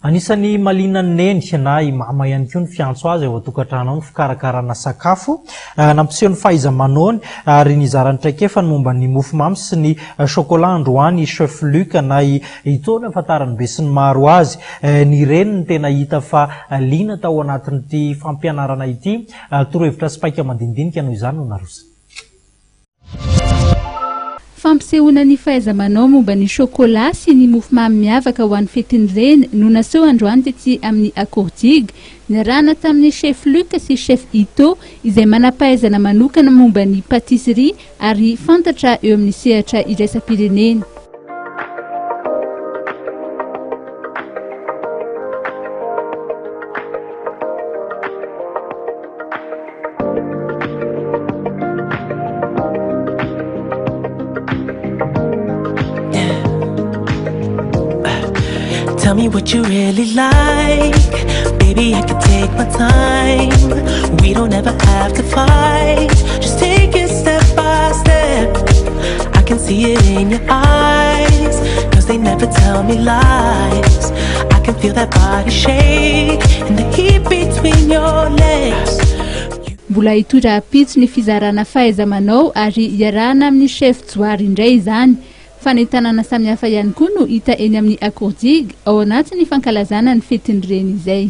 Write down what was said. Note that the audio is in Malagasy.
Anisany malina neny na imama ihany koa ny fiantso azy ao atokantrano ao ny fikarakarana sakafo nampiseho ny fahaiza-manony ary nizarany traikefa ny momba ny mofomamy sy ny chocolat androany chef Luc na itony afatarany be sy ny maro azy ny reny ny tena hita fa liana tao anatin'ity fampianarana ity torohevitra spaika mandinidinika noho izany no narosy. Fampisehoana ny fahaiza-manao momba ny chocolat sy ny mofomamy miavaka ho an'ny fetin'ireny no naseho androany tetsy amin'ny Akordig niarahana tamin'ny chef Luc sy chef Ito izay manampahaizana manokana momba ny patisserie ary fantatra eo amin'ny sehatra iraisam-pirenena. Tell me what you really like, baby, I can take my time. We don't ever have to fight, just take it step by step. I can see it in your eyes, cause they never tell me lies. I can feel that body shake and the heat between your legs. Mbola hitondra apitso ny fizarana fahaiza-manao ary iarahana amin'ny chef Joary indray izany. Fanentanana samihafa ihany koa no hita eny amin'ny Akordig ao anatin'ny fankalazana ny fetin'ireny izay.